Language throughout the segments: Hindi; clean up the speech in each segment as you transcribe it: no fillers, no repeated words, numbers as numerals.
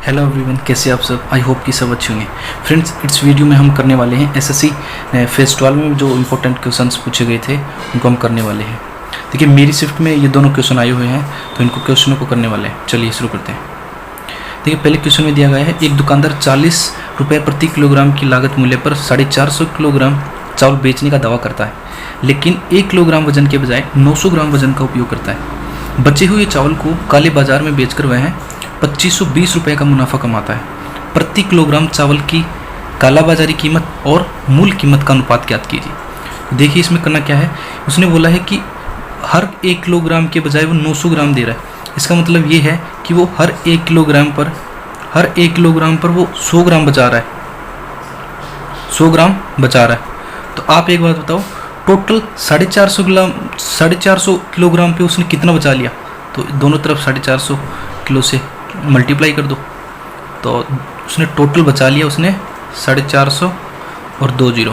हेलो एवरीवन, कैसे आप सब। आई होप कि सब अच्छे होंगे। फ्रेंड्स, इस वीडियो में हम करने वाले हैं एसएससी फेज 12 में जो इंपॉर्टेंट क्वेश्चंस पूछे गए थे उनको हम करने वाले हैं। देखिए, मेरी शिफ्ट में ये दोनों क्वेश्चन आए हुए हैं तो इनको क्वेश्चनों को करने वाले हैं। चलिए शुरू करते हैं। देखिए, पहले क्वेश्चन में दिया गया है, एक दुकानदार 40 रुपये प्रति किलोग्राम की लागत मूल्य पर 450 किलोग्राम चावल बेचने का दावा करता है, लेकिन 1 किलोग्राम वजन के बजाय 900 ग्राम वजन का उपयोग करता है। बचे हुए चावल को काले बाजार में बेचकर वह 2520 रुपये का मुनाफा कमाता है। प्रति किलोग्राम चावल की कालाबाजारी कीमत और मूल कीमत का अनुपात ज्ञात कीजिए। देखिए, इसमें करना क्या है, उसने बोला है कि हर 1 किलोग्राम के बजाय वो 900 ग्राम दे रहा है। इसका मतलब ये है कि वो हर 1 किलोग्राम पर वो 100 ग्राम बचा रहा है, 100 ग्राम बचा रहा है। तो आप एक बात बताओ, टोटल 450 किलोग्राम पे उसने कितना बचा लिया? तो दोनों तरफ 450 किलो से मल्टीप्लाई कर दो, तो उसने टोटल बचा लिया, उसने 450 और 2 जीरो,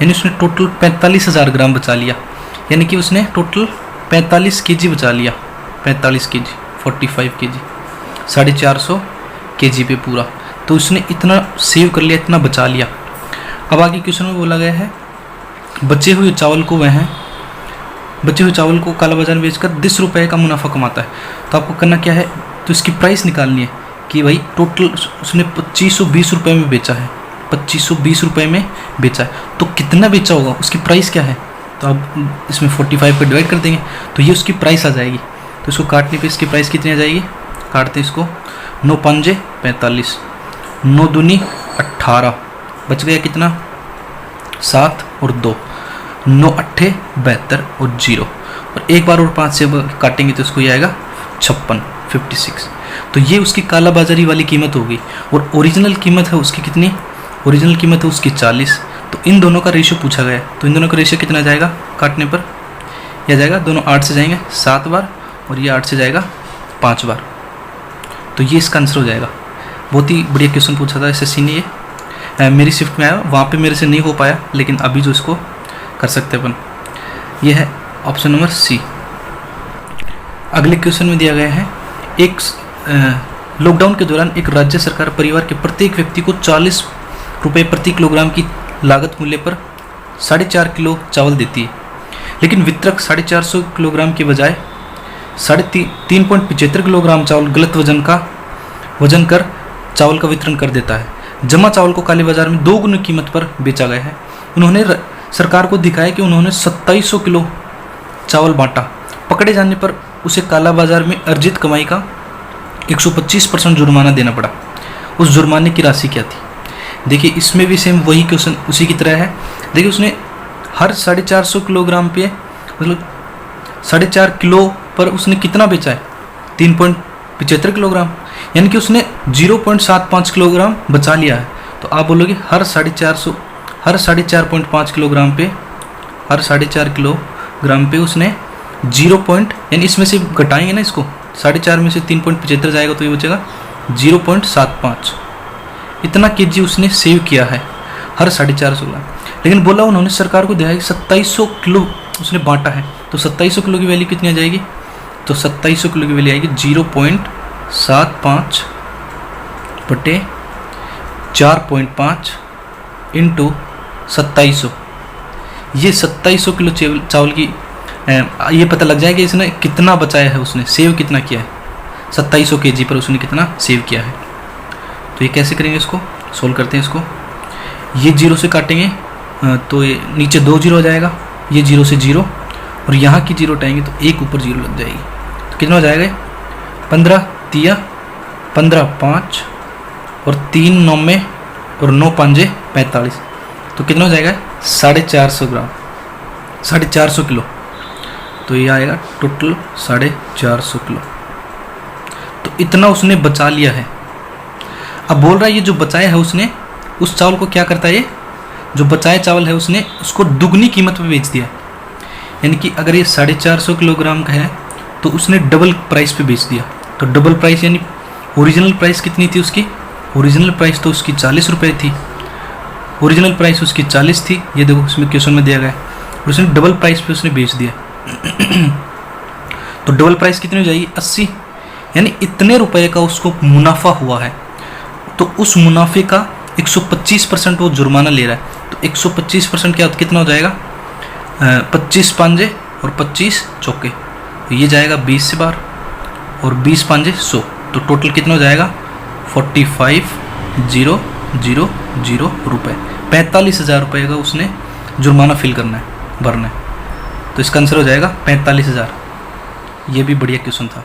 यानी उसने टोटल 45,000 ग्राम बचा लिया। यानी कि उसने टोटल 45 केजी बचा लिया, 45 केजी, 45 केजी, 450 केजी पे पूरा। तो उसने इतना सेव कर लिया, इतना बचा लिया। अब आगे क्वेश्चन में बोला गया है, बचे हुए चावल को काला बाजार में बेचकर 10 रुपये का मुनाफा कमाता है। तो आपको करना क्या है, तो इसकी प्राइस निकालनी है कि भाई टोटल उसने 2520 रुपये में बेचा है, 2520 रुपये में बेचा है, तो कितना बेचा होगा, उसकी प्राइस क्या है। तो अब इसमें 45 पे डिवाइड कर देंगे तो ये उसकी प्राइस आ जाएगी। तो इसको काटने पे इसकी प्राइस कितनी आ जाएगी, काटते इसको, 9 पंजे 45, 9 दूनी 18, बच गया कितना, 7 और 2, 9 अट्ठे 72 और 0, और एक बार और 5 से काटेंगे तो इसको ये आएगा 56, 56। तो ये उसकी काला बाजारी वाली कीमत होगी। और ओरिजिनल कीमत है उसकी कितनी, ओरिजिनल कीमत है उसकी 40। तो इन दोनों का रेशियो पूछा गया है, तो इन दोनों का रेशियो कितना जाएगा काटने पर, यह जाएगा, दोनों 8 से जाएंगे 7 बार और ये 8 से जाएगा 5 बार। तो ये इसका आंसर हो जाएगा। बहुत ही बढ़िया क्वेश्चन पूछा था एसएससी ने। ये मेरी शिफ्ट में आया, वहाँ पे मेरे से नहीं हो पाया, लेकिन अभी जो इसको कर सकते अपन, ये है ऑप्शन नंबर सी। अगले क्वेश्चन में दिया गया है, एक लॉकडाउन के दौरान एक राज्य सरकार परिवार के प्रत्येक व्यक्ति को 40 रुपये प्रति किलोग्राम की लागत मूल्य पर 4.5 किलो चावल देती है, लेकिन वितरक 450 किलोग्राम के बजाय 3.75 किलोग्राम चावल गलत वजन कर चावल का वितरण कर देता है। जमा चावल को काले बाजार में 2 गुना कीमत पर बेचा गया है। उन्होंने सरकार को दिखाया कि उन्होंने 2700 किलो चावल बांटा। पकड़े जाने पर उसे काला बाजार में अर्जित कमाई का 125% जुर्माना देना पड़ा। उस जुर्माने की राशि क्या थी? देखिए, इसमें भी सेम वही क्वेश्चन उसी की तरह है। देखिए, उसने हर 450 किलोग्राम पे, मतलब 4.5 किलो पर उसने कितना बेचा है, 3.75 किलोग्राम, यानी कि उसने 0.75 किलोग्राम बचा लिया है। तो आप बोलोगे हर 4.5 किलोग्राम पे, हर 4.5 किलोग्राम पे उसने 0. यानी इसमें से घटाएंगे ना, इसको 4.5 में से 3.75 जाएगा तो ये बचेगा 0.75। इतना केजी उसने सेव किया है हर 450 ग्राम। लेकिन बोला उन्होंने सरकार को दिया कि 2700 किलो उसने बांटा है। तो 2700 किलो की वैल्यू कितनी आ जाएगी, तो 2700 किलो की वैल्यू आएगी 0.75 बटे 4.5 इंटू 2700। ये 2700 किलो चावल की ये पता लग जाएगा इसने कितना बचाया है, उसने सेव कितना किया है, 2700 केजी पर उसने कितना सेव किया है। तो ये कैसे करेंगे, इसको सोल्व करते हैं। इसको ये 0 से काटेंगे तो ये नीचे 2 जीरो हो जाएगा, ये 0 से 0, और यहाँ की 0 हटाएंगे तो एक ऊपर 0 लग जाएगी। तो कितना हो जाएगा, 15 तिया 15 5 और 3 9 में और 9 पंजे 45। तो कितना हो जाएगा, 450 ग्राम, 450 किलो। तो ये आएगा टोटल 450 किलो। तो इतना उसने बचा लिया है। अब बोल रहा है ये जो बचाया है उसने, उस चावल को क्या करता है, ये जो बचाया चावल है उसने उसको दुगनी कीमत पे बेच दिया। यानी कि अगर ये 450 किलोग्राम का है तो उसने डबल प्राइस पे बेच दिया। तो डबल प्राइस यानी ओरिजिनल प्राइस कितनी थी उसकी, ओरिजिनल प्राइस तो उसकी 40 रुपये थी, ओरिजिनल प्राइस उसकी 40 थी, ये देखो इसमें क्वेश्चन में दिया गया है, और उसने डबल प्राइस पे उसने बेच दिया। तो डबल प्राइस कितनी हो जाएगी, 80, यानी इतने रुपए का उसको मुनाफा हुआ है। तो उस मुनाफे का 125% वो जुर्माना ले रहा है। तो 125% क्या कितना हो जाएगा, 25 पांजे और 25 चौके, तो ये जाएगा 20 से बाहर और 20 पांजे 100, तो टोटल कितना हो जाएगा 45,000 रुपये। 45,000 रुपये का उसने जुर्माना फिल करना है, भरना है। तो इसका आंसर हो जाएगा 45,000। ये भी बढ़िया क्वेश्चन था।